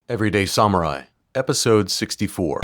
Everyday Samurai, Episode 64.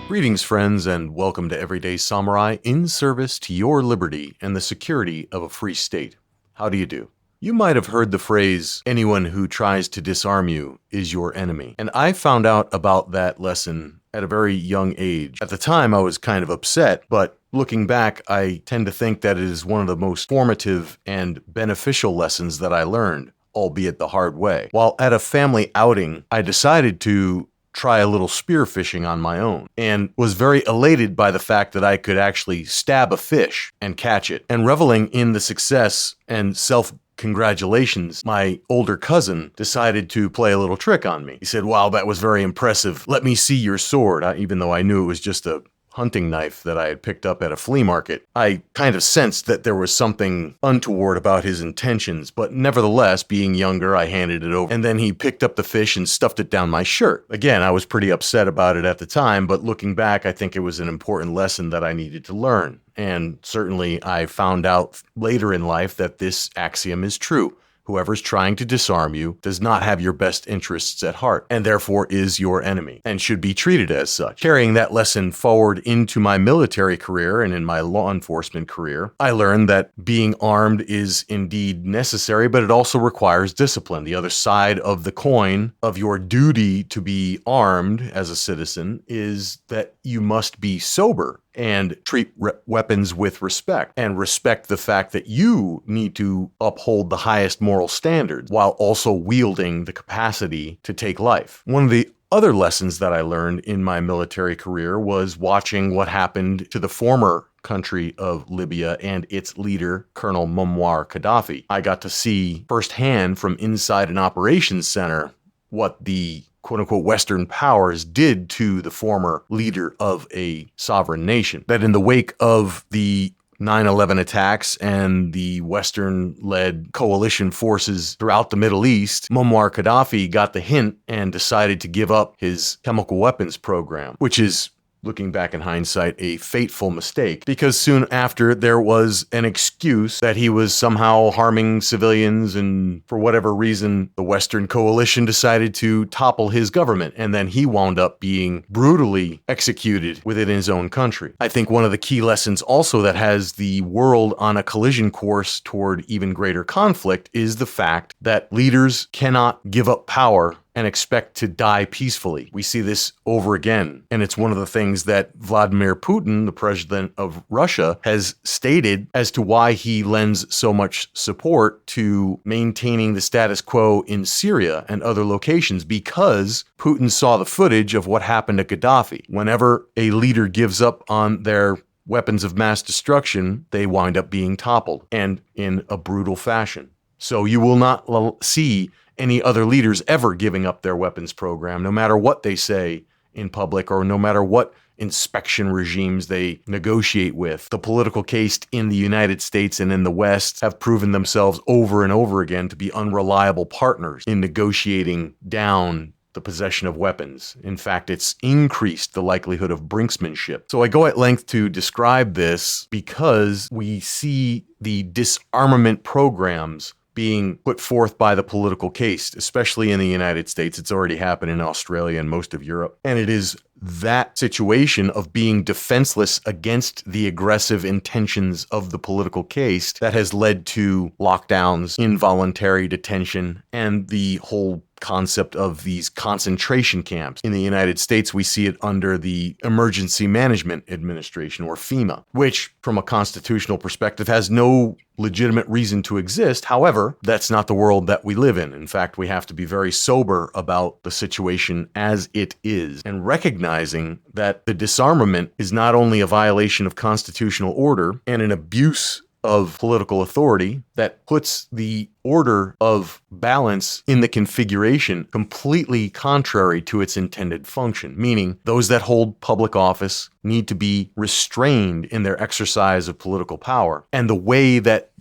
Greetings, friends, and welcome to Everyday Samurai, in service to your liberty and the security of a free state. How do you do? You might have heard the phrase, anyone who tries to disarm you is your enemy. And I found out about that lesson at a very young age. At the time, I was kind of upset, but looking back, I tend to think that it is one of the most formative and beneficial lessons that I learned, albeit the hard way. While at a family outing, I decided to try a little spearfishing on my own, and was very elated by the fact that I could actually stab a fish and catch it. And reveling in the success and self-congratulations, my older cousin decided to play a little trick on me. He said, "Wow, that was very impressive. Let me see your sword." Even though I knew it was just a hunting knife that I had picked up at a flea market, I kind of sensed that there was something untoward about his intentions, but nevertheless, being younger, I handed it over, and then he picked up the fish and stuffed it down my shirt. Again, I was pretty upset about it at the time, but looking back, I think it was an important lesson that I needed to learn. And certainly, I found out later in life that this axiom is true. Whoever's trying to disarm you does not have your best interests at heart, and therefore is your enemy, and should be treated as such. Carrying that lesson forward into my military career and in my law enforcement career, I learned that being armed is indeed necessary, but it also requires discipline. The other side of the coin of your duty to be armed as a citizen is that you must be sober and treat weapons with respect, and respect the fact that you need to uphold the highest moral standards while also wielding the capacity to take life. One of the other lessons that I learned in my military career was watching what happened to the former country of Libya and its leader, Colonel Muammar Gaddafi. I got to see firsthand from inside an operations center what the quote-unquote Western powers did to the former leader of a sovereign nation. That in the wake of the 9/11 attacks and the Western-led coalition forces throughout the Middle East, Muammar Gaddafi got the hint and decided to give up his chemical weapons program, which is, looking back in hindsight, a fateful mistake, because soon after there was an excuse that he was somehow harming civilians, and for whatever reason, the Western coalition decided to topple his government, and then he wound up being brutally executed within his own country. I think one of the key lessons also that has the world on a collision course toward even greater conflict is the fact that leaders cannot give up power and expect to die peacefully. We see this over again, and it's one of the things that Vladimir Putin, the president of Russia, has stated as to why he lends so much support to maintaining the status quo in Syria and other locations, because Putin saw the footage of what happened to Gaddafi. Whenever a leader gives up on their weapons of mass destruction, they wind up being toppled, and in a brutal fashion. So you will not see any other leaders ever giving up their weapons program, no matter what they say in public or no matter what inspection regimes they negotiate with. The political caste in the United States and in the West have proven themselves over and over again to be unreliable partners in negotiating down the possession of weapons. In fact, it's increased the likelihood of brinksmanship. So I go at length to describe this because we see the disarmament programs being put forth by the political caste, especially in the United States. It's already happened in Australia and most of Europe. And it is that situation of being defenseless against the aggressive intentions of the political caste that has led to lockdowns, involuntary detention, and the whole concept of these concentration camps. In the United States, we see it under the Emergency Management Administration, or FEMA, which, from a constitutional perspective, has no legitimate reason to exist. However, that's not the world that we live in. In fact, we have to be very sober about the situation as it is, and recognizing that the disarmament is not only a violation of constitutional order and an abuse of political authority that puts the order of balance in the configuration completely contrary to its intended function, meaning those that hold public office need to be restrained in their exercise of political power. And the way that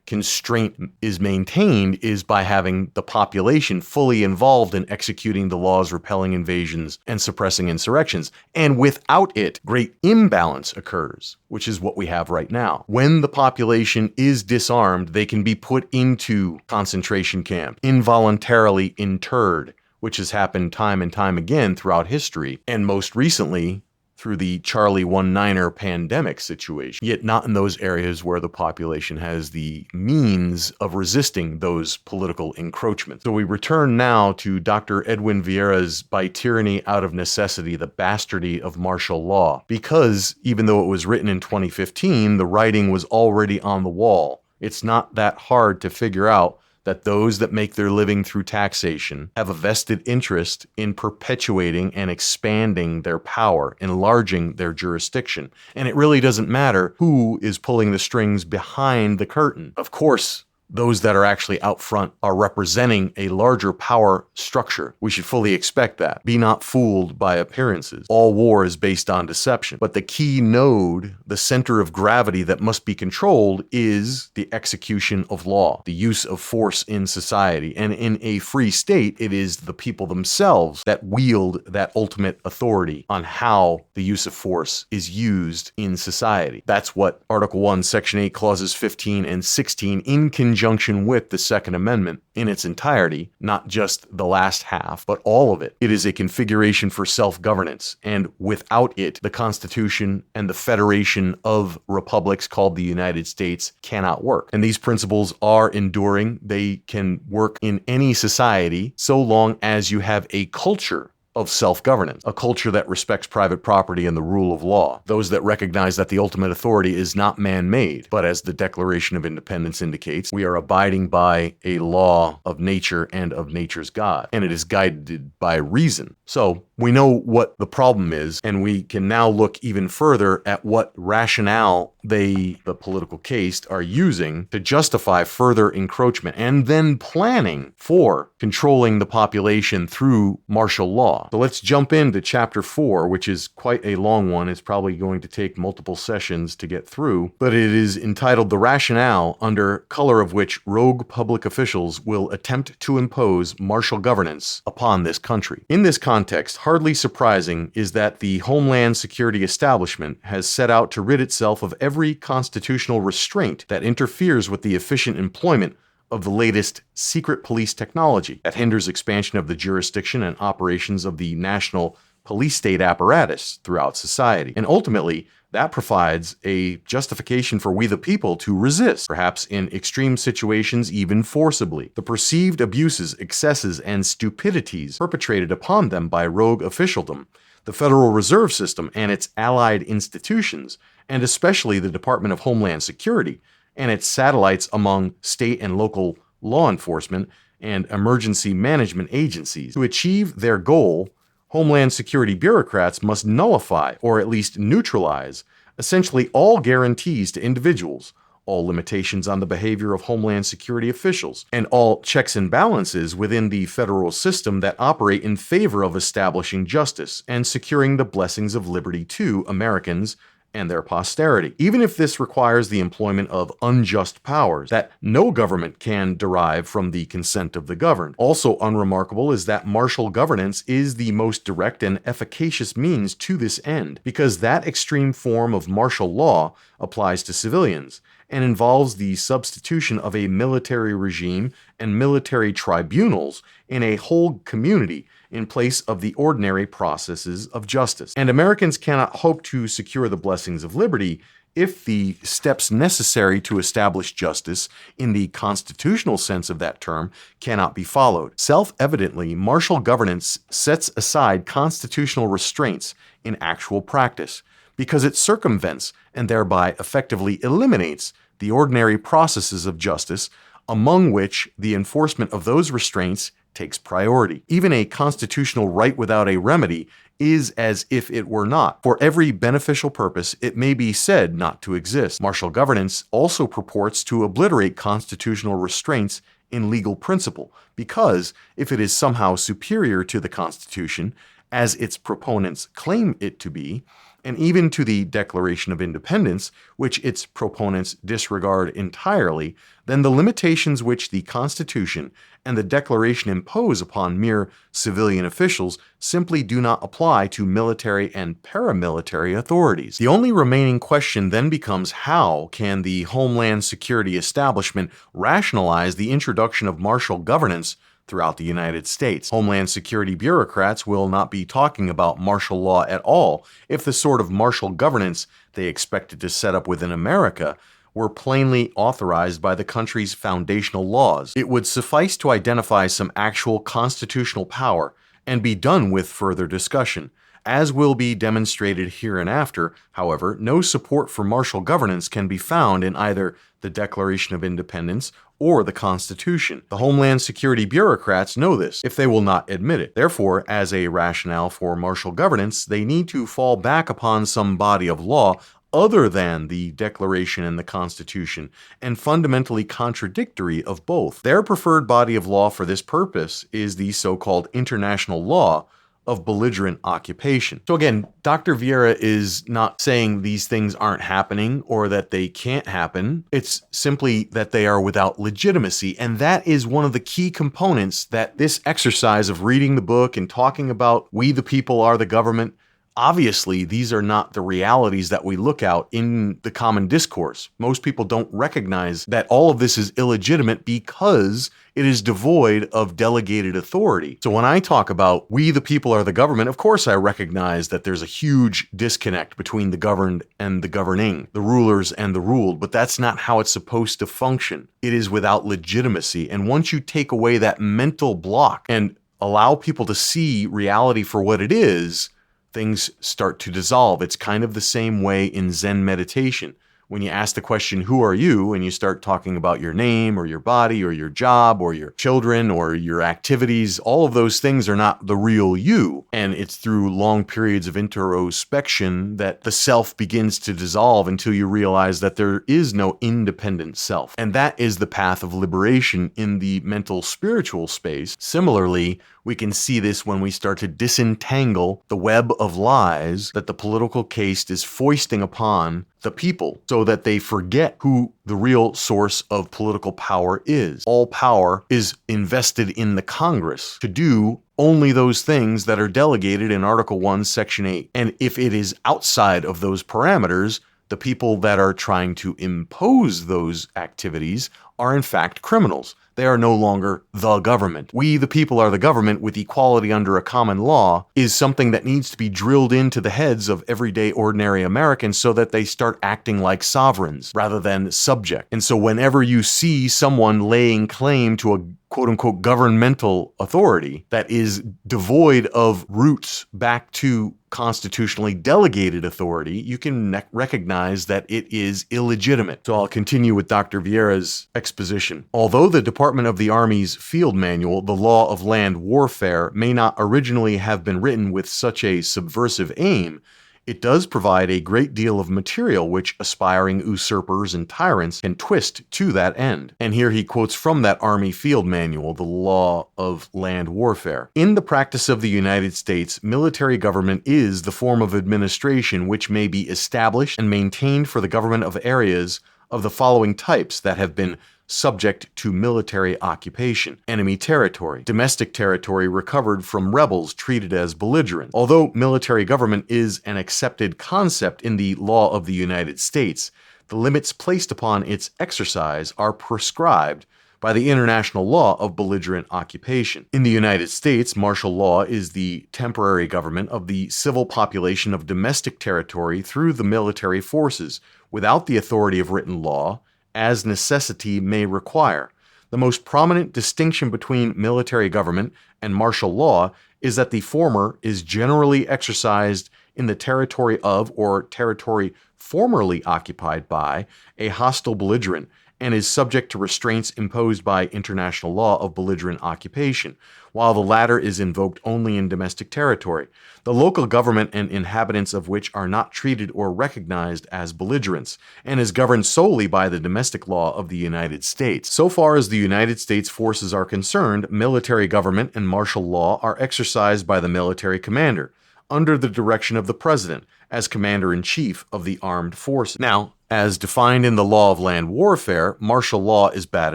constraint is maintained is by having the population fully involved in executing the laws, repelling invasions, and suppressing insurrections. And without it, great imbalance occurs, which is what we have right now. When the population is disarmed, they can be put into concentration camp, involuntarily interred, which has happened time and time again throughout history, and most recently through the Charlie 19er pandemic situation, yet not in those areas where the population has the means of resisting those political encroachments. So we return now to Dr. Edwin Vieira's By Tyranny Out of Necessity, the Bastardy of Martial Law, because even though it was written in 2015, the writing was already on the wall. It's not that hard to figure out that those that make their living through taxation have a vested interest in perpetuating and expanding their power, enlarging their jurisdiction. And it really doesn't matter who is pulling the strings behind the curtain. Of course, those that are actually out front are representing a larger power structure. We should fully expect that. Be not fooled by appearances. All war is based on deception. But the key node, the center of gravity that must be controlled, is the execution of law, the use of force in society. And in a free state, it is the people themselves that wield that ultimate authority on how the use of force is used in society. That's what Article 1, Section 8, Clauses 15 and 16 in conjunction with the Second Amendment in its entirety, not just the last half, but all of it. It is a configuration for self-governance, and without it, the Constitution and the Federation of Republics called the United States cannot work. And these principles are enduring. They can work in any society so long as you have a culture of self-governance, a culture that respects private property and the rule of law, those that recognize that the ultimate authority is not man-made, but as the Declaration of Independence indicates, we are abiding by a law of nature and of nature's God, and it is guided by reason. So we know what the problem is, and we can now look even further at what rationale the political caste, are using to justify further encroachment and then planning for controlling the population through martial law. So let's jump into Chapter 4, which is quite a long one. It's probably going to take multiple sessions to get through, but it is entitled The Rationale Under Color of Which Rogue Public Officials Will Attempt to Impose Martial Governance Upon This Country. In this context, hardly surprising is that the Homeland Security establishment has set out to rid itself of every constitutional restraint that interferes with the efficient employment of the latest secret police technology that hinders expansion of the jurisdiction and operations of the national police state apparatus throughout society. And ultimately, that provides a justification for we the people to resist, perhaps in extreme situations even forcibly, the perceived abuses, excesses, and stupidities perpetrated upon them by rogue officialdom, the Federal Reserve System and its allied institutions, and especially the Department of Homeland Security and its satellites among state and local law enforcement and emergency management agencies. To achieve their goal, Homeland Security bureaucrats must nullify, or at least neutralize, essentially all guarantees to individuals, all limitations on the behavior of Homeland Security officials, and all checks and balances within the federal system that operate in favor of establishing justice and securing the blessings of liberty to Americans and their posterity, even if this requires the employment of unjust powers that no government can derive from the consent of the governed. Also unremarkable is that martial governance is the most direct and efficacious means to this end, because that extreme form of martial law applies to civilians and involves the substitution of a military regime and military tribunals in a whole community in place of the ordinary processes of justice. And Americans cannot hope to secure the blessings of liberty if the steps necessary to establish justice in the constitutional sense of that term cannot be followed. Self-evidently, martial governance sets aside constitutional restraints in actual practice because it circumvents and thereby effectively eliminates the ordinary processes of justice, among which the enforcement of those restraints takes priority. Even a constitutional right without a remedy is as if it were not. For every beneficial purpose, it may be said not to exist. Martial governance also purports to obliterate constitutional restraints in legal principle, because if it is somehow superior to the Constitution, as its proponents claim it to be, and even to the Declaration of Independence, which its proponents disregard entirely, then the limitations which the Constitution and the Declaration impose upon mere civilian officials simply do not apply to military and paramilitary authorities. The only remaining question then becomes, how can the Homeland Security establishment rationalize the introduction of martial governance throughout the United States? Homeland Security bureaucrats will not be talking about martial law at all if the sort of martial governance they expected to set up within America were plainly authorized by the country's foundational laws. It would suffice to identify some actual constitutional power and be done with further discussion. As will be demonstrated hereinafter, however, no support for martial governance can be found in either the Declaration of Independence or the Constitution. The Homeland Security bureaucrats know this, if they will not admit it. Therefore, as a rationale for martial governance, they need to fall back upon some body of law other than the Declaration and the Constitution, and fundamentally contradictory of both. Their preferred body of law for this purpose is the so-called international law of belligerent occupation. So again, Dr. Vieira is not saying these things aren't happening or that they can't happen. It's simply that they are without legitimacy. And that is one of the key components that this exercise of reading the book and talking about we the people are the government, obviously, these are not the realities that we look out in the common discourse. Most people don't recognize that all of this is illegitimate because it is devoid of delegated authority. So when I talk about we the people are the government, of course I recognize that there's a huge disconnect between the governed and the governing, the rulers and the ruled, but that's not how it's supposed to function. It is without legitimacy. And once you take away that mental block and allow people to see reality for what it is, things start to dissolve. It's kind of the same way in Zen meditation. When you ask the question, who are you? And you start talking about your name or your body or your job or your children or your activities, all of those things are not the real you. And it's through long periods of introspection that the self begins to dissolve until you realize that there is no independent self. And that is the path of liberation in the mental spiritual space. Similarly, we can see this when we start to disentangle the web of lies that the political caste is foisting upon the people so that they forget who the real source of political power is. All power is invested in the Congress to do only those things that are delegated in Article 1, Section 8. And if it is outside of those parameters, the people that are trying to impose those activities are in fact criminals. They are no longer the government. We, the people, are the government with equality under a common law is something that needs to be drilled into the heads of everyday ordinary Americans so that they start acting like sovereigns rather than subject. And so whenever you see someone laying claim to a quote-unquote governmental authority that is devoid of roots back to constitutionally delegated authority, you can recognize that it is illegitimate. So I'll continue with Dr. Vieira's exposition. Although the Department of the Army's field manual, The Law of Land Warfare, may not originally have been written with such a subversive aim, it does provide a great deal of material which aspiring usurpers and tyrants can twist to that end. And here he quotes from that Army Field Manual, The Law of Land Warfare. In the practice of the United States, military government is the form of administration which may be established and maintained for the government of areas of the following types that have been subject to military occupation: enemy territory, domestic territory recovered from rebels treated as belligerents. Although military government is an accepted concept in the law of the United States, the limits placed upon its exercise are prescribed by the international law of belligerent occupation. In the United States, martial law is the temporary government of the civil population of domestic territory through the military forces, without the authority of written law, as necessity may require. The most prominent distinction between military government and martial law is that the former is generally exercised in the territory of or territory formerly occupied by a hostile belligerent, and is subject to restraints imposed by international law of belligerent occupation, while the latter is invoked only in domestic territory, the local government and inhabitants of which are not treated or recognized as belligerents, and is governed solely by the domestic law of the United States. So far as the United States forces are concerned, military government and martial law are exercised by the military commander, under the direction of the President, as Commander-in-Chief of the Armed Forces. Now, as defined in the law of land warfare, martial law is bad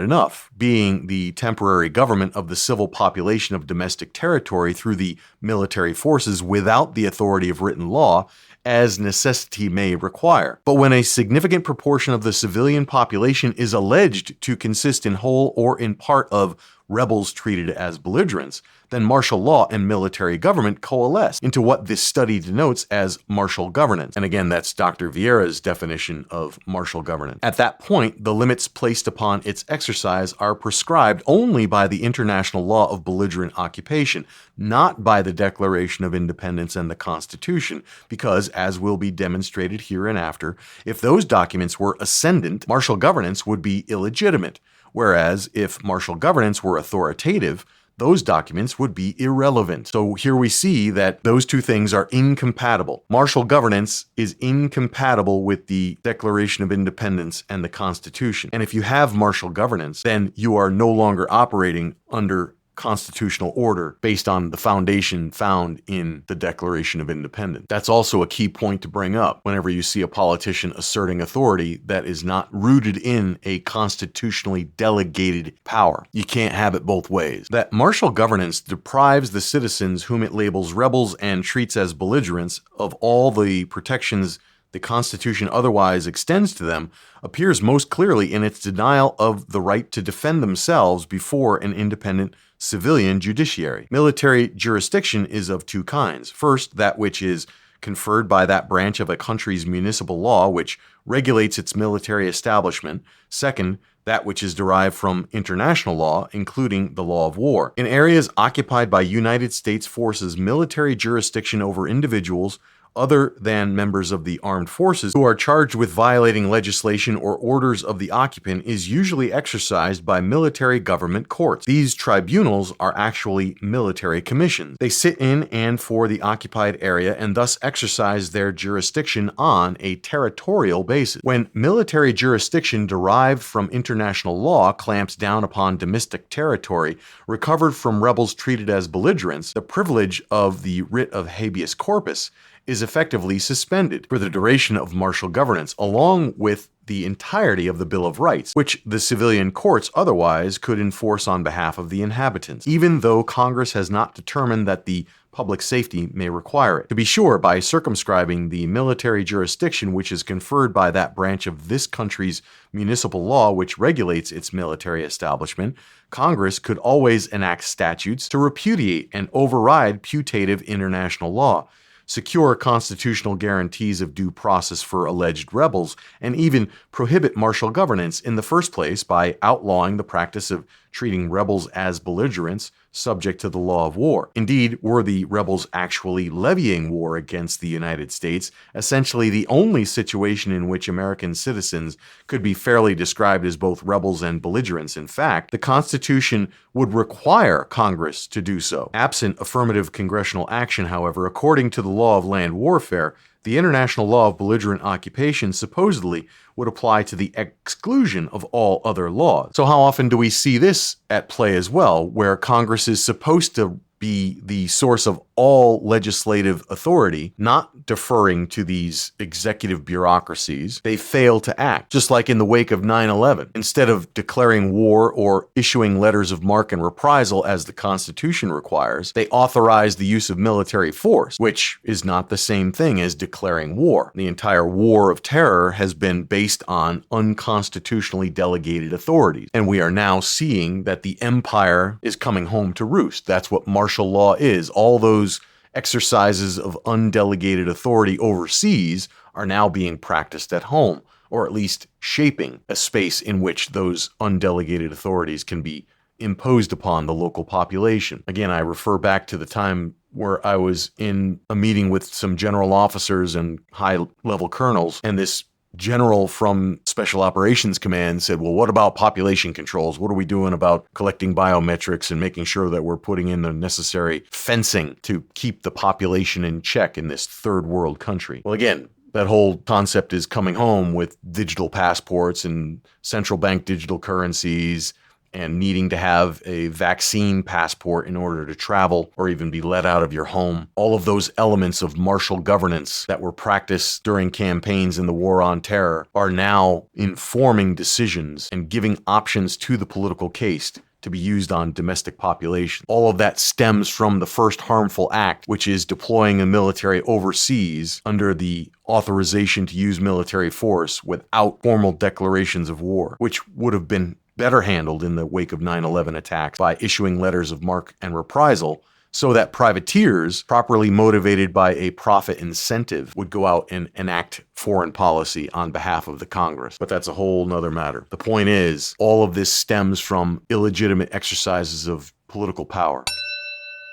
enough, being the temporary government of the civil population of domestic territory through the military forces without the authority of written law, as necessity may require. But when a significant proportion of the civilian population is alleged to consist in whole or in part of rebels treated as belligerents, then martial law and military government coalesce into what this study denotes as martial governance. And again, that's Dr. Vieira's definition of martial governance. At that point, the limits placed upon its exercise are prescribed only by the international law of belligerent occupation, not by the Declaration of Independence and the Constitution, because, as will be demonstrated hereinafter, if those documents were ascendant, martial governance would be illegitimate, whereas if martial governance were authoritative, those documents would be irrelevant. So here we see that those two things are incompatible. Martial governance is incompatible with the Declaration of Independence and the Constitution. And if you have martial governance, then you are no longer operating under constitutional order based on the foundation found in the Declaration of Independence. That's also a key point to bring up whenever you see a politician asserting authority that is not rooted in a constitutionally delegated power. You can't have it both ways. That martial governance deprives the citizens whom it labels rebels and treats as belligerents of all the protections the Constitution otherwise extends to them appears most clearly in its denial of the right to defend themselves before an independent civilian judiciary. Military jurisdiction is of two kinds. First, that which is conferred by that branch of a country's municipal law which regulates its military establishment. Second, that which is derived from international law, including the law of war. In areas occupied by United States forces, military jurisdiction over individuals other than members of the armed forces who are charged with violating legislation or orders of the occupant is usually exercised by military government courts. These tribunals are actually military commissions. They sit in and for the occupied area and thus exercise their jurisdiction on a territorial basis. When military jurisdiction derived from international law clamps down upon domestic territory recovered from rebels treated as belligerents, the privilege of the writ of habeas corpus is effectively suspended for the duration of martial governance, along with the entirety of the Bill of Rights, which the civilian courts otherwise could enforce on behalf of the inhabitants, even though Congress has not determined that the public safety may require it. To be sure, by circumscribing the military jurisdiction which is conferred by that branch of this country's municipal law which regulates its military establishment, Congress could always enact statutes to repudiate and override putative international law, secure constitutional guarantees of due process for alleged rebels, and even prohibit martial governance in the first place by outlawing the practice of treating rebels as belligerents subject to the law of war. Indeed, were the rebels actually levying war against the United States, essentially the only situation in which American citizens could be fairly described as both rebels and belligerents, in fact, the Constitution would require Congress to do so. Absent affirmative congressional action, however, according to the law of land warfare, the international law of belligerent occupation supposedly would apply to the exclusion of all other laws. So how often do we see this at play as well, where Congress is supposed to be the source of all legislative authority, not deferring to these executive bureaucracies, they fail to act, just like in the wake of 9/11. Instead of declaring war or issuing letters of marque and reprisal as the Constitution requires, they authorize the use of military force, which is not the same thing as declaring war. The entire war of terror has been based on unconstitutionally delegated authorities, and we are now seeing that the empire is coming home to roost. That's what martial law is. All those exercises of undelegated authority overseas are now being practiced at home, or at least shaping a space in which those undelegated authorities can be imposed upon the local population. Again, I refer back to the time where I was in a meeting with some general officers and high-level colonels, and this general from Special Operations Command said, well, what about population controls? What are we doing about collecting biometrics and making sure that we're putting in the necessary fencing to keep the population in check in this third world country? Well, again, that whole concept is coming home with digital passports and central bank digital currencies and needing to have a vaccine passport in order to travel or even be let out of your home. All of those elements of martial governance that were practiced during campaigns in the War on Terror are now informing decisions and giving options to the political caste to be used on domestic population. All of that stems from the first harmful act, which is deploying a military overseas under the authorization to use military force without formal declarations of war, which would have been better handled in the wake of 9/11 attacks by issuing letters of marque and reprisal so that privateers, properly motivated by a profit incentive, would go out and enact foreign policy on behalf of the Congress. But that's a whole nother matter. The point is, all of this stems from illegitimate exercises of political power.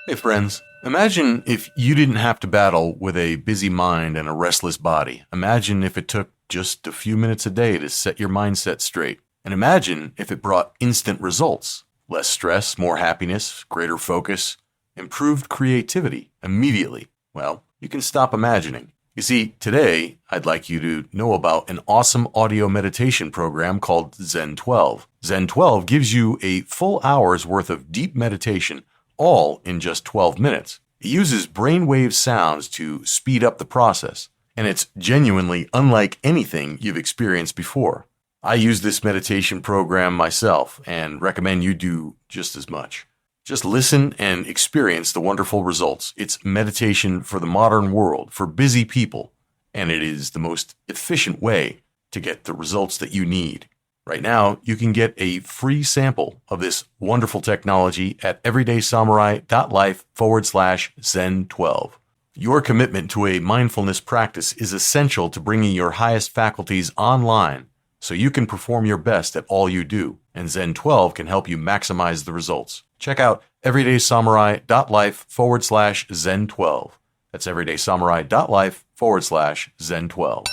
Hey friends, imagine if you didn't have to battle with a busy mind and a restless body. Imagine if it took just a few minutes a day to set your mindset straight. And imagine if it brought instant results. Less stress, more happiness, greater focus, improved creativity immediately. Well, you can stop imagining. You see, today, I'd like you to know about an awesome audio meditation program called Zen 12. Zen 12 gives you a full hour's worth of deep meditation, all in just 12 minutes. It uses brainwave sounds to speed up the process, and it's genuinely unlike anything you've experienced before. I use this meditation program myself and recommend you do just as much. Just listen and experience the wonderful results. It's meditation for the modern world, for busy people, and it is the most efficient way to get the results that you need. Right now, you can get a free sample of this wonderful technology at everydaysamurai.life/Zen12. Your commitment to a mindfulness practice is essential to bringing your highest faculties online, so you can perform your best at all you do, and Zen 12 can help you maximize the results. Check out everydaysamurai.life/Zen12. That's everydaysamurai.life/Zen12.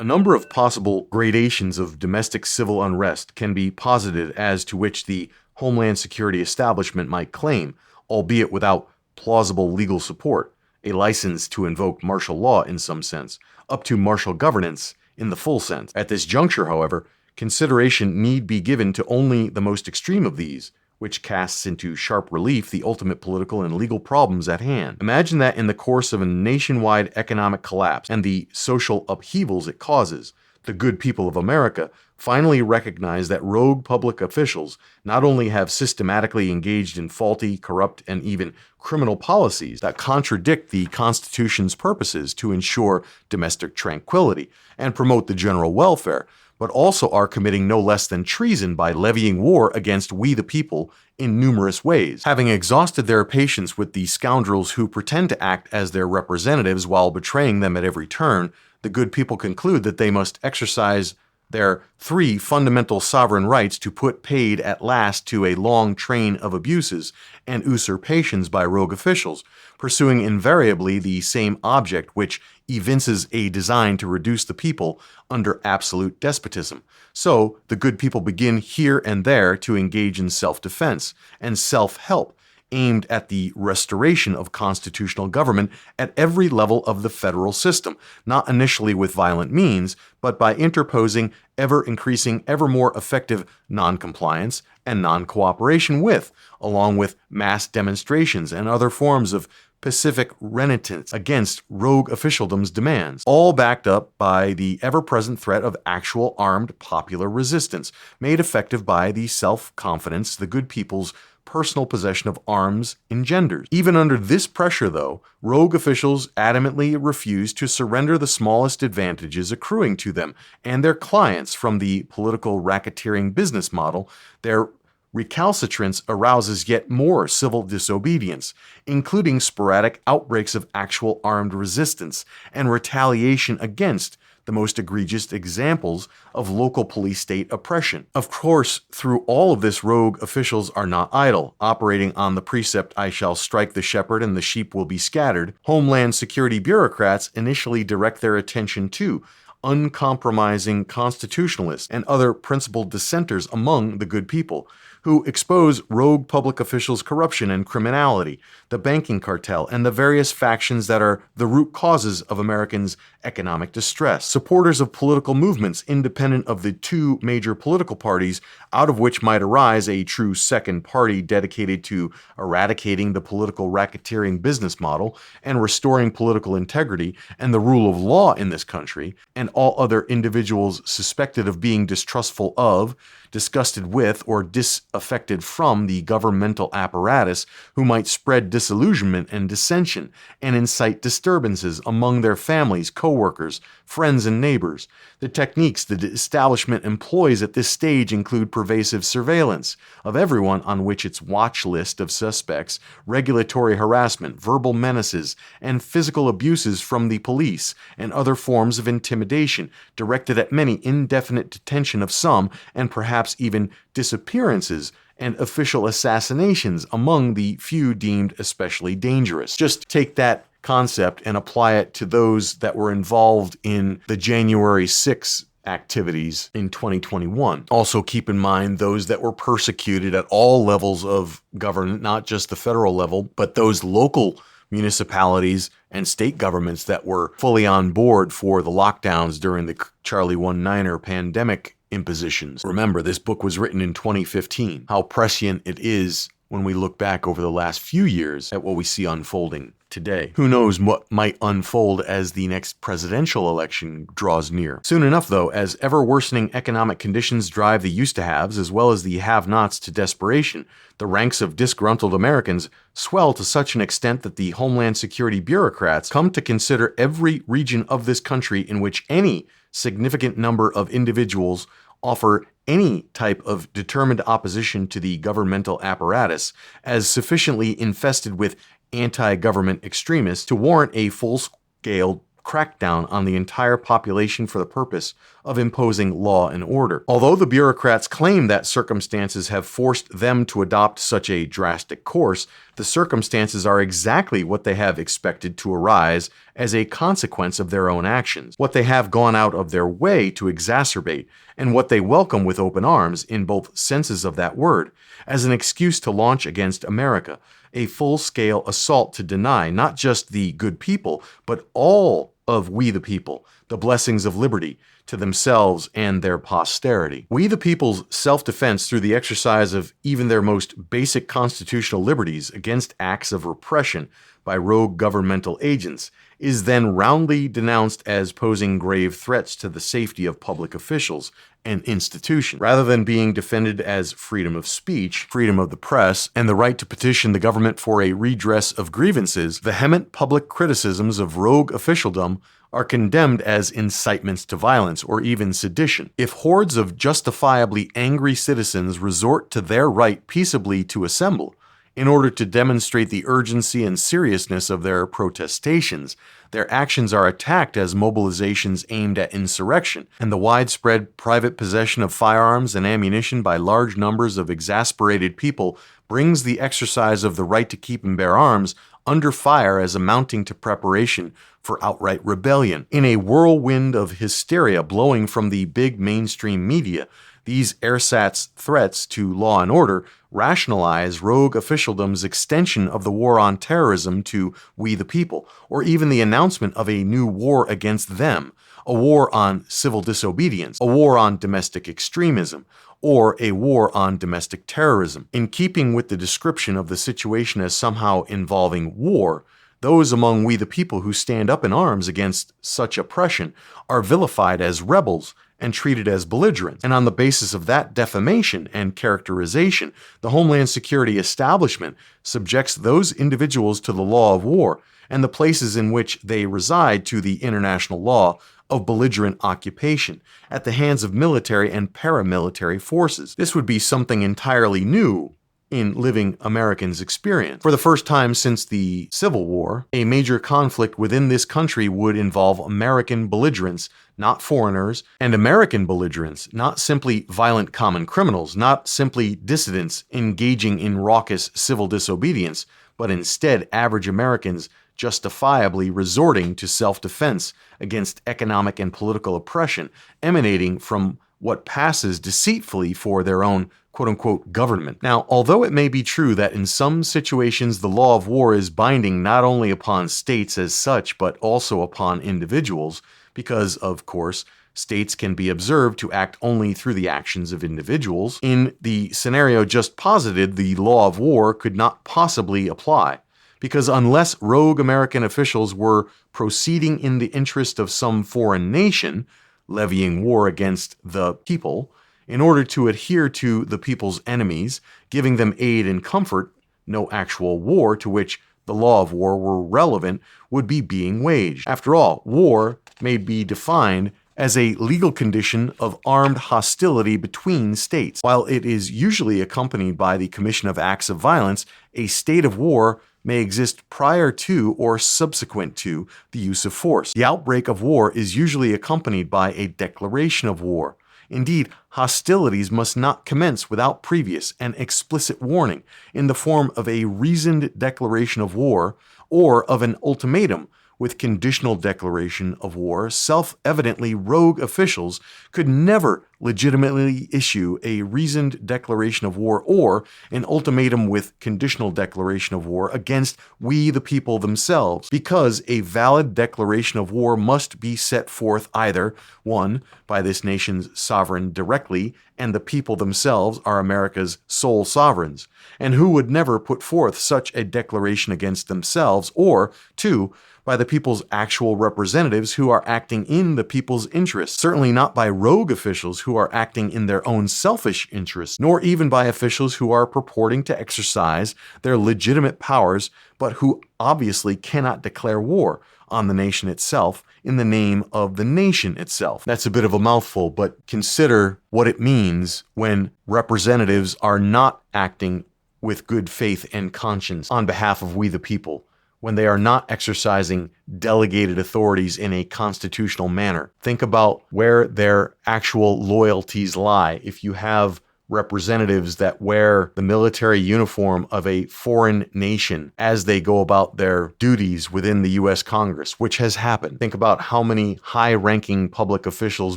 A number of possible gradations of domestic civil unrest can be posited as to which the Homeland Security establishment might claim, albeit without plausible legal support, a license to invoke martial law in some sense, up to martial governance in the full sense. At this juncture, however, consideration need be given to only the most extreme of these, which casts into sharp relief the ultimate political and legal problems at hand. Imagine that in the course of a nationwide economic collapse and the social upheavals it causes, the good people of America finally recognize that rogue public officials not only have systematically engaged in faulty, corrupt, and even criminal policies that contradict the Constitution's purposes to ensure domestic tranquility and promote the general welfare, but also are committing no less than treason by levying war against we the people in numerous ways. Having exhausted their patience with the scoundrels who pretend to act as their representatives while betraying them at every turn, the good people conclude that they must exercise their 3 fundamental sovereign rights to put paid at last to a long train of abuses and usurpations by rogue officials, pursuing invariably the same object which evinces a design to reduce the people under absolute despotism. So, the good people begin here and there to engage in self-defense and self-help, aimed at the restoration of constitutional government at every level of the federal system, not initially with violent means, but by interposing ever-increasing, ever more effective non-compliance and non-cooperation with, along with mass demonstrations and other forms of pacific renitence against rogue officialdom's demands, all backed up by the ever-present threat of actual armed popular resistance, made effective by the self-confidence the good people's personal possession of arms engenders. Even under this pressure, though, rogue officials adamantly refuse to surrender the smallest advantages accruing to them and their clients from the political racketeering business model. Their recalcitrance arouses yet more civil disobedience, including sporadic outbreaks of actual armed resistance and retaliation against the most egregious examples of local police state oppression. Of course, through all of this, rogue officials are not idle. Operating on the precept, "I shall strike the shepherd and the sheep will be scattered," Homeland Security bureaucrats initially direct their attention to uncompromising constitutionalists and other principled dissenters among the good people, who expose rogue public officials' corruption and criminality, the banking cartel, and the various factions that are the root causes of Americans' economic distress. Supporters of political movements independent of the two major political parties, out of which might arise a true second party dedicated to eradicating the political racketeering business model and restoring political integrity and the rule of law in this country, and all other individuals suspected of being distrustful of, disgusted with, or disaffected from the governmental apparatus, who might spread disillusionment and dissension and incite disturbances among their families, co-workers, friends, and neighbors. The techniques the establishment employs at this stage include pervasive surveillance of everyone on which its watch list of suspects, regulatory harassment, verbal menaces, and physical abuses from the police, and other forms of intimidation directed at many indefinite detention of some, and perhaps even disappearances and official assassinations among the few deemed especially dangerous. Just take that concept and apply it to those that were involved in the January 6th activities in 2021. Also keep in mind those that were persecuted at all levels of government, not just the federal level, but those local municipalities and state governments that were fully on board for the lockdowns during the Charlie 19 pandemic impositions. Remember, this book was written in 2015. How prescient it is when we look back over the last few years at what we see unfolding today. Who knows what might unfold as the next presidential election draws near. Soon enough, though, as ever-worsening economic conditions drive the used-to-haves as well as the have-nots to desperation, the ranks of disgruntled Americans swell to such an extent that the Homeland Security bureaucrats come to consider every region of this country in which any significant number of individuals offer any type of determined opposition to the governmental apparatus as sufficiently infested with anti-government extremists to warrant a full-scale crackdown on the entire population for the purpose of imposing law and order. Although the bureaucrats claim that circumstances have forced them to adopt such a drastic course, the circumstances are exactly what they have expected to arise as a consequence of their own actions, what they have gone out of their way to exacerbate, and what they welcome with open arms in both senses of that word, as an excuse to launch against America, a full-scale assault to deny not just the good people, but all of we the people, the blessings of liberty, to themselves and their posterity. We the people's self-defense through the exercise of even their most basic constitutional liberties against acts of repression by rogue governmental agents is then roundly denounced as posing grave threats to the safety of public officials and institutions, rather than being defended as freedom of speech, freedom of the press, and the right to petition the government for a redress of grievances. Vehement public criticisms of rogue officialdom are condemned as incitements to violence or even sedition. If hordes of justifiably angry citizens resort to their right peaceably to assemble, in order to demonstrate the urgency and seriousness of their protestations, their actions are attacked as mobilizations aimed at insurrection, and the widespread private possession of firearms and ammunition by large numbers of exasperated people brings the exercise of the right to keep and bear arms under fire as amounting to preparation for outright rebellion. In a whirlwind of hysteria blowing from the big mainstream media, these ersatz threats to law and order rationalize rogue officialdom's extension of the war on terrorism to we the people, or even the announcement of a new war against them, a war on civil disobedience, a war on domestic extremism, or a war on domestic terrorism. In keeping with the description of the situation as somehow involving war, those among we the people who stand up in arms against such oppression are vilified as rebels and treated as belligerents. And on the basis of that defamation and characterization, the Homeland Security establishment subjects those individuals to the law of war and the places in which they reside to the international law of belligerent occupation at the hands of military and paramilitary forces. This would be something entirely new in living Americans' experience. For the first time since the Civil War, a major conflict within this country would involve American belligerents, not foreigners, and American belligerents, not simply violent common criminals, not simply dissidents engaging in raucous civil disobedience, but instead average Americans justifiably resorting to self-defense against economic and political oppression emanating from what passes deceitfully for their own quote-unquote government. Now, although it may be true that in some situations the law of war is binding not only upon states as such, but also upon individuals, because, of course, states can be observed to act only through the actions of individuals, in the scenario just posited, the law of war could not possibly apply. Because unless rogue American officials were proceeding in the interest of some foreign nation, levying war against the people, in order to adhere to the people's enemies, giving them aid and comfort, no actual war to which the law of war were relevant would be being waged. After all, war may be defined as a legal condition of armed hostility between states. While it is usually accompanied by the commission of acts of violence, a state of war may exist prior to or subsequent to the use of force. The outbreak of war is usually accompanied by a declaration of war. Indeed, hostilities must not commence without previous and explicit warning in the form of a reasoned declaration of war or of an ultimatum with conditional declaration of war. Self-evidently rogue officials could never legitimately issue a reasoned declaration of war or an ultimatum with conditional declaration of war against we the people themselves, because a valid declaration of war must be set forth either, 1, by this nation's sovereign directly, and the people themselves are America's sole sovereigns, and who would never put forth such a declaration against themselves, or 2, by the people's actual representatives who are acting in the people's interests, certainly not by rogue officials who are acting in their own selfish interests, nor even by officials who are purporting to exercise their legitimate powers, but who obviously cannot declare war on the nation itself in the name of the nation itself. That's a bit of a mouthful, but consider what it means when representatives are not acting with good faith and conscience on behalf of we the people, when they are not exercising delegated authorities in a constitutional manner. Think about where their actual loyalties lie. If you have representatives that wear the military uniform of a foreign nation as they go about their duties within the U.S. Congress, which has happened. Think about how many high-ranking public officials,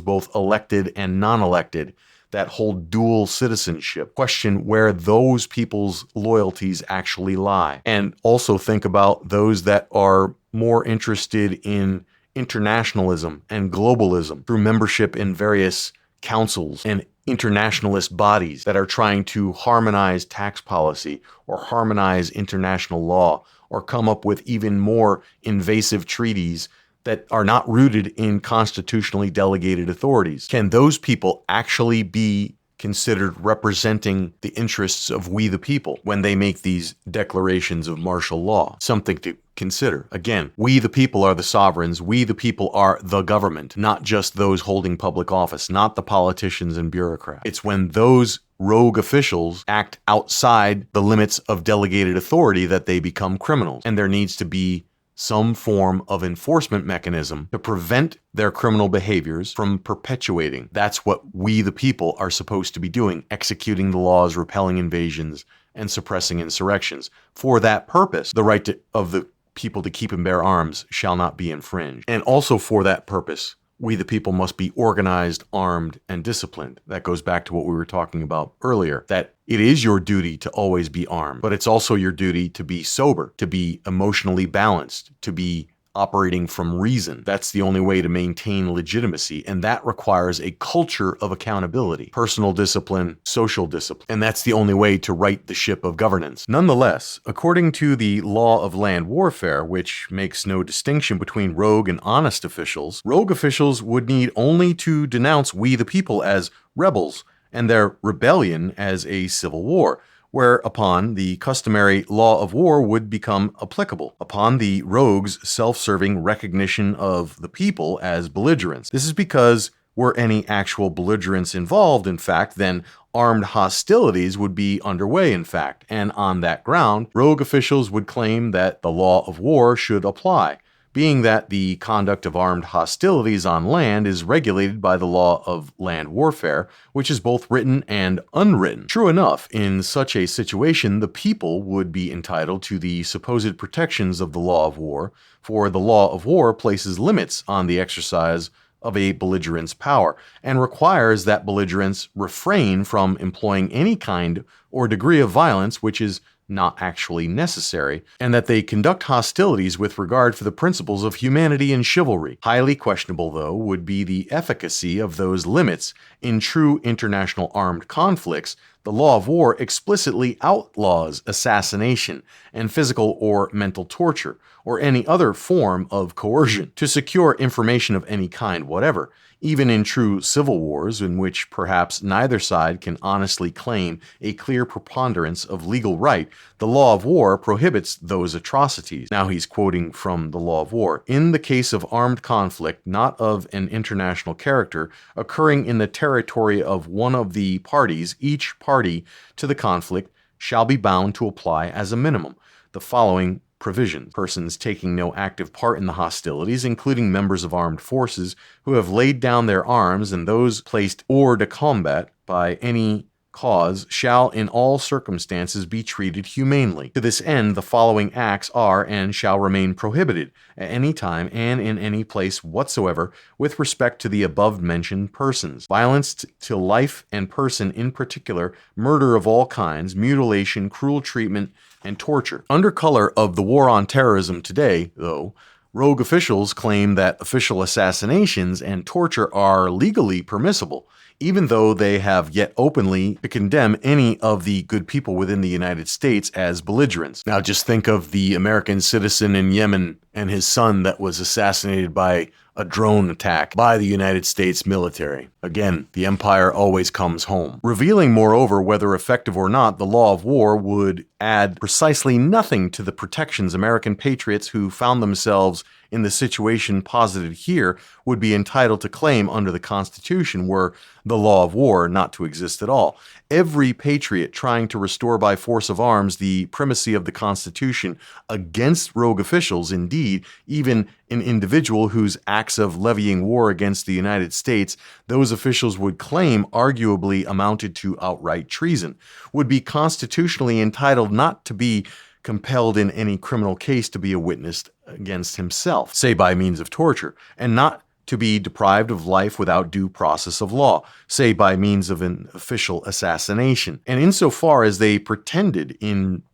both elected and non-elected, that hold dual citizenship. Question where those people's loyalties actually lie. And also think about those that are more interested in internationalism and globalism through membership in various councils and internationalist bodies that are trying to harmonize tax policy or harmonize international law or come up with even more invasive treaties that are not rooted in constitutionally delegated authorities. Can those people actually be considered representing the interests of we the people when they make these declarations of martial law? Something to consider. Again, we the people are the sovereigns. We the people are the government, not just those holding public office, not the politicians and bureaucrats. It's when those rogue officials act outside the limits of delegated authority that they become criminals. And there needs to be some form of enforcement mechanism to prevent their criminal behaviors from perpetuating. That's what we the people are supposed to be doing, executing the laws, repelling invasions, and suppressing insurrections. For that purpose, the right of the people to keep and bear arms shall not be infringed. And also for that purpose, we the people must be organized, armed, and disciplined. That goes back to what we were talking about earlier, that it is your duty to always be armed, but it's also your duty to be sober, to be emotionally balanced, to be operating from reason. That's the only way to maintain legitimacy, and that requires a culture of accountability, personal discipline, social discipline, and that's the only way to right the ship of governance. Nonetheless, according to the law of land warfare, which makes no distinction between rogue and honest officials, rogue officials would need only to denounce we the people as rebels and their rebellion as a civil war, whereupon the customary law of war would become applicable upon the rogues' self-serving recognition of the people as belligerents. This is because were any actual belligerents involved, in fact, then armed hostilities would be underway, in fact, and on that ground, rogue officials would claim that the law of war should apply, being that the conduct of armed hostilities on land is regulated by the law of land warfare, which is both written and unwritten. True enough, in such a situation, the people would be entitled to the supposed protections of the law of war, for the law of war places limits on the exercise of a belligerent's power, and requires that belligerents refrain from employing any kind or degree of violence which is not actually necessary, and that they conduct hostilities with regard for the principles of humanity and chivalry. Highly questionable, though, would be the efficacy of those limits. In true international armed conflicts, the law of war explicitly outlaws assassination and physical or mental torture, or any other form of coercion, to secure information of any kind whatever. Even in true civil wars, in which perhaps neither side can honestly claim a clear preponderance of legal right, the law of war prohibits those atrocities. Now he's quoting from the law of war. In the case of armed conflict, not of an international character, occurring in the territory of one of the parties, each party to the conflict shall be bound to apply as a minimum the following provisions. Persons taking no active part in the hostilities, including members of armed forces who have laid down their arms, and those placed hors de combat by any cause, shall in all circumstances be treated humanely. To this end, the following acts are and shall remain prohibited at any time and in any place whatsoever with respect to the above-mentioned persons: violence to life and person in particular, murder of all kinds, mutilation, cruel treatment, and torture. Under color of the war on terrorism today, though, rogue officials claim that official assassinations and torture are legally permissible, even though they have yet openly to condemn any of the good people within the United States as belligerents. Now just think of the American citizen in Yemen and his son that was assassinated by a drone attack by the United States military. Again, the empire always comes home. Revealing, moreover, whether effective or not, the law of war would add precisely nothing to the protections American patriots who found themselves in the situation posited here would be entitled to claim under the Constitution were the law of war not to exist at all. Every patriot trying to restore by force of arms the primacy of the Constitution against rogue officials, indeed, even an individual whose acts of levying war against the United States those officials would claim arguably amounted to outright treason, would be constitutionally entitled not to be compelled in any criminal case to be a witness against himself, say by means of torture, and not to be deprived of life without due process of law, say by means of an official assassination. And insofar as they pretended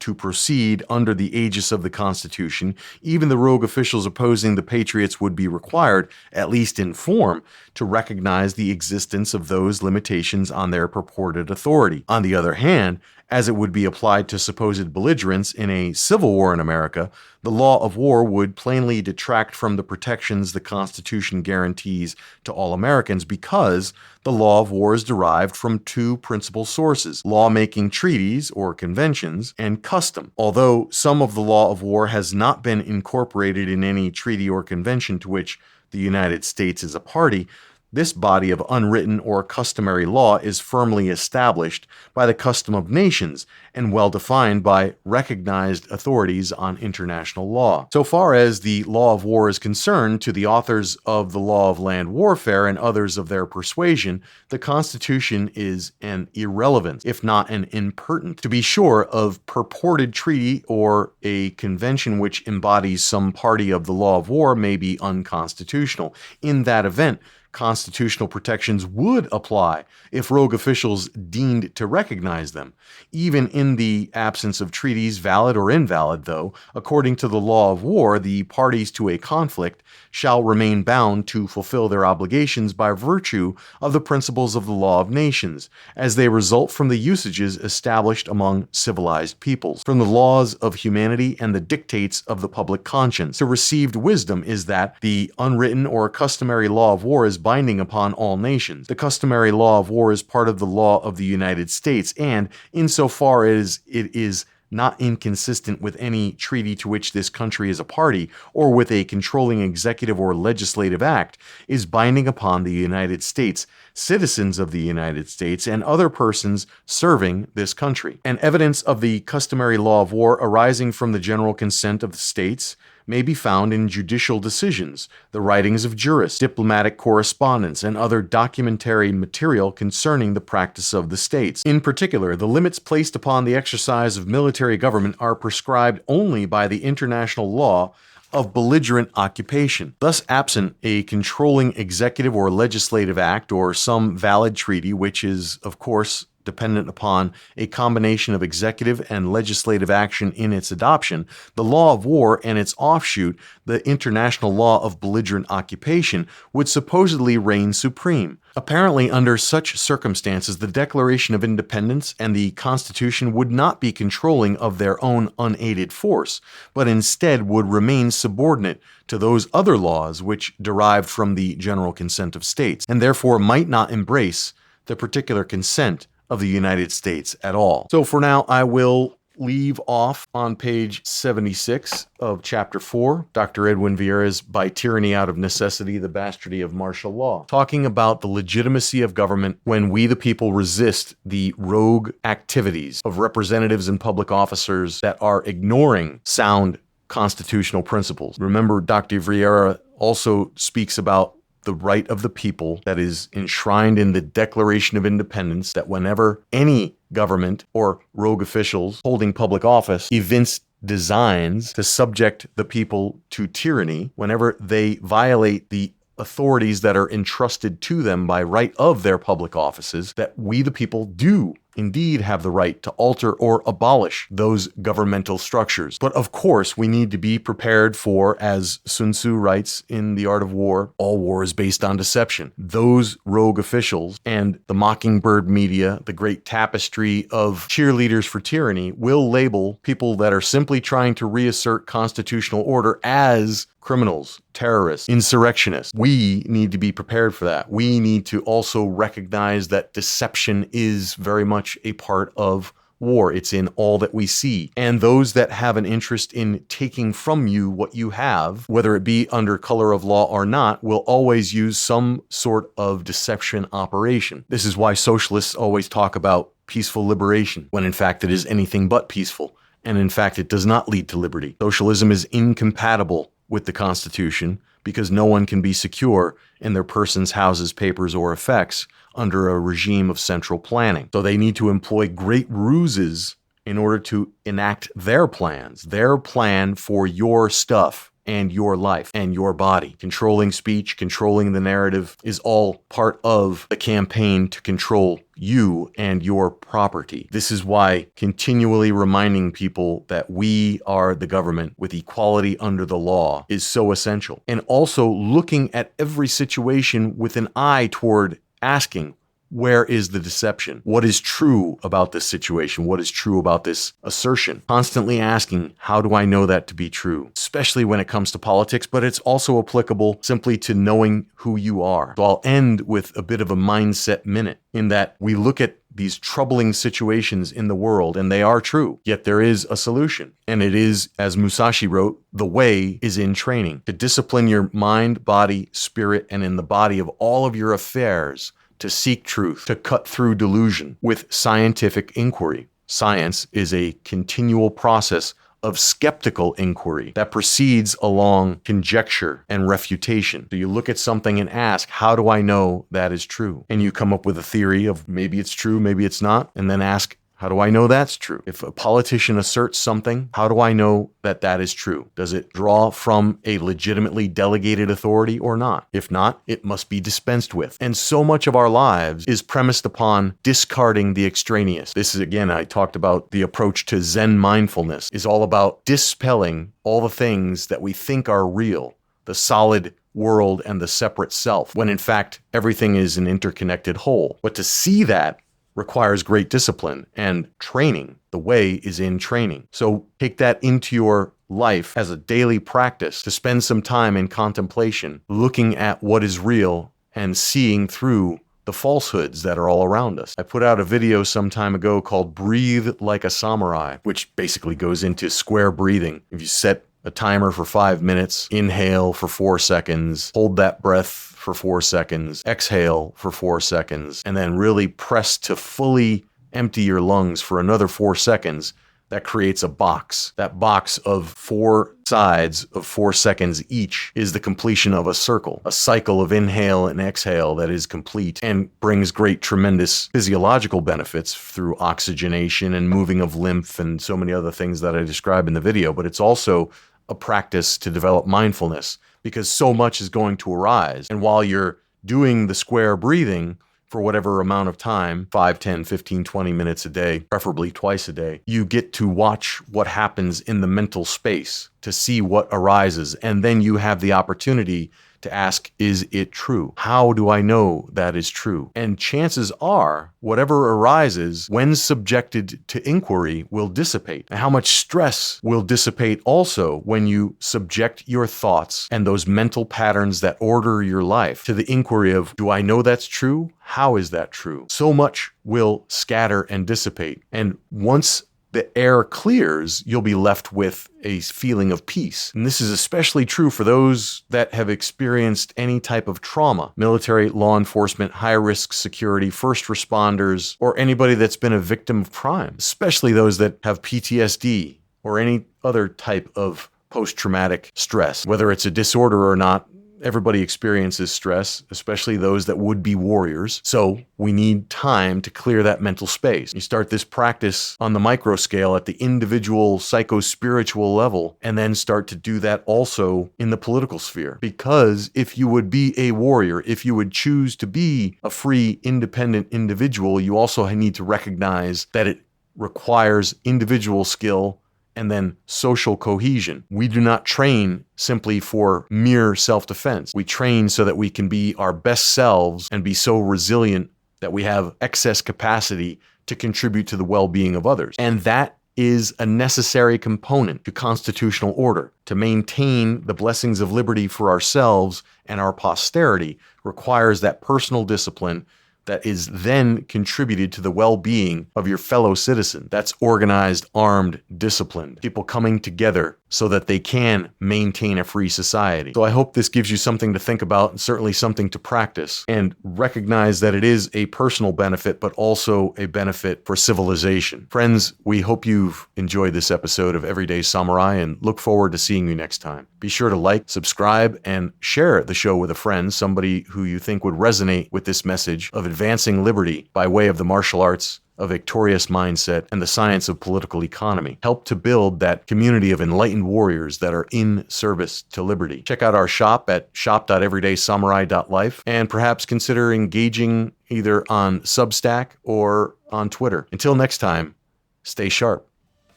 to proceed under the aegis of the Constitution, even the rogue officials opposing the patriots would be required, at least in form, to recognize the existence of those limitations on their purported authority. On the other hand, as it would be applied to supposed belligerents in a civil war in America, the law of war would plainly detract from the protections the Constitution guarantees to all Americans, because the law of war is derived from two principal sources: lawmaking treaties or conventions and custom. Although some of the law of war has not been incorporated in any treaty or convention to which the United States is a party, this body of unwritten or customary law is firmly established by the custom of nations and well defined by recognized authorities on international law. So far as the law of war is concerned, to the authors of the law of land warfare and others of their persuasion, the Constitution is an irrelevance, if not an impertinent. To be sure, of purported treaty or a convention which embodies some party of the law of war may be unconstitutional. In that event, constitutional protections would apply if rogue officials deemed to recognize them. Even in the absence of treaties, valid or invalid, though, according to the law of war, the parties to a conflict shall remain bound to fulfill their obligations by virtue of the principles of the law of nations, as they result from the usages established among civilized peoples, from the laws of humanity and the dictates of the public conscience. The received wisdom is that the unwritten or customary law of war is binding upon all nations. The customary law of war is part of the law of the United States, and insofar as it is not inconsistent with any treaty to which this country is a party, or with a controlling executive or legislative act, is binding upon the United States, citizens of the United States and other persons serving this country. And evidence of the customary law of war arising from the general consent of the states may be found in judicial decisions, the writings of jurists, diplomatic correspondence, and other documentary material concerning the practice of the states. In particular, the limits placed upon the exercise of military government are prescribed only by the international law of belligerent occupation. Thus, absent a controlling executive or legislative act or some valid treaty, which is, of course, dependent upon a combination of executive and legislative action in its adoption, the law of war and its offshoot, the international law of belligerent occupation, would supposedly reign supreme. Apparently, under such circumstances, the Declaration of Independence and the Constitution would not be controlling of their own unaided force, but instead would remain subordinate to those other laws which derived from the general consent of states, and therefore might not embrace the particular consent of the United States at all. So for now, I will leave off on page 76 of chapter 4, Dr. Edwin Vieira's By Tyranny Out of Necessity, the Bastardy of Martial Law, talking about the legitimacy of government when we the people resist the rogue activities of representatives and public officers that are ignoring sound constitutional principles. Remember, Dr. Vieira also speaks about the right of the people that is enshrined in the Declaration of Independence, that whenever any government or rogue officials holding public office evince designs to subject the people to tyranny, whenever they violate the authorities that are entrusted to them by right of their public offices, that we the people do indeed have the right to alter or abolish those governmental structures. But of course, we need to be prepared for, as Sun Tzu writes in The Art of War, all war is based on deception. Those rogue officials and the mockingbird media, the great tapestry of cheerleaders for tyranny, will label people that are simply trying to reassert constitutional order as criminals, terrorists, insurrectionists. We need to be prepared for that. We need to also recognize that deception is very much a part of war. It's in all that we see. And those that have an interest in taking from you what you have, whether it be under color of law or not, will always use some sort of deception operation. This is why socialists always talk about peaceful liberation, when in fact it is anything but peaceful. And in fact, it does not lead to liberty. Socialism is incompatible with the Constitution because no one can be secure in their persons, houses, papers, or effects under a regime of central planning. So they need to employ great ruses in order to enact their plans, their plan for your stuff and your life and your body. Controlling speech, controlling the narrative is all part of the campaign to control you and your property. This is why continually reminding people that we are the government with equality under the law is so essential. And also looking at every situation with an eye toward asking, where is the deception? What is true about this situation? What is true about this assertion? Constantly asking, how do I know that to be true? Especially when it comes to politics, but it's also applicable simply to knowing who you are. So I'll end with a bit of a mindset minute in that we look at these troubling situations in the world, and they are true, yet there is a solution. And it is, as Musashi wrote, the way is in training. To discipline your mind, body, spirit, and in the body of all of your affairs, to seek truth, to cut through delusion with scientific inquiry. Science is a continual process of skeptical inquiry that proceeds along conjecture and refutation. So you look at something and ask, how do I know that is true? And you come up with a theory of maybe it's true, maybe it's not, and then ask, how do I know that's true? If a politician asserts something, how do I know that that is true? Does it draw from a legitimately delegated authority or not? If not, it must be dispensed with. And so much of our lives is premised upon discarding the extraneous. This is, again, I talked about the approach to Zen mindfulness, is all about dispelling all the things that we think are real, the solid world and the separate self, when in fact, everything is an interconnected whole. But to see that requires great discipline and training. The way is in training. So take that into your life as a daily practice to spend some time in contemplation, looking at what is real and seeing through the falsehoods that are all around us. I put out a video some time ago called Breathe Like a Samurai, which basically goes into square breathing. If you set a timer for 5 minutes, inhale for 4 seconds, hold that breath for 4 seconds, exhale for 4 seconds, and then really press to fully empty your lungs for another 4 seconds, that creates a box. That box of 4 sides of 4 seconds each is the completion of a circle, a cycle of inhale and exhale that is complete and brings great, tremendous physiological benefits through oxygenation and moving of lymph and so many other things that I describe in the video. But it's also a practice to develop mindfulness because so much is going to arise. And while you're doing the square breathing, for whatever amount of time, 5, 10, 15, 20 minutes a day, preferably twice a day, you get to watch what happens in the mental space to see what arises. And then you have the opportunity to ask, is it true? How do I know that is true? And chances are, whatever arises when subjected to inquiry will dissipate. And how much stress will dissipate also when you subject your thoughts and those mental patterns that order your life to the inquiry of, do I know that's true? How is that true? So much will scatter and dissipate. And once the air clears, you'll be left with a feeling of peace. And this is especially true for those that have experienced any type of trauma: military, law enforcement, high-risk security, first responders, or anybody that's been a victim of crime, especially those that have PTSD or any other type of post-traumatic stress. Whether it's a disorder or not, everybody experiences stress, especially those that would be warriors. So we need time to clear that mental space. You start this practice on the micro scale at the individual psycho-spiritual level, and then start to do that also in the political sphere. Because if you would be a warrior, if you would choose to be a free, independent individual, you also need to recognize that it requires individual skill and then social cohesion. We do not train simply for mere self-defense. We train so that we can be our best selves and be so resilient that we have excess capacity to contribute to the well-being of others. And that is a necessary component to constitutional order. To maintain the blessings of liberty for ourselves and our posterity requires that personal discipline that is then contributed to the well-being of your fellow citizen. That's organized, armed, disciplined. People coming together so that they can maintain a free society. So I hope this gives you something to think about and certainly something to practice, and recognize that it is a personal benefit, but also a benefit for civilization. Friends, we hope you've enjoyed this episode of Everyday Samurai and look forward to seeing you next time. Be sure to like, subscribe, and share the show with a friend, somebody who you think would resonate with this message of advancing liberty by way of the martial arts, a victorious mindset, and the science of political economy. Help to build that community of enlightened warriors that are in service to liberty. Check out our shop at shop.everydaysamurai.life and perhaps consider engaging either on Substack or on Twitter. Until next time, stay sharp,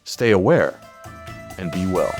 stay aware, and be well.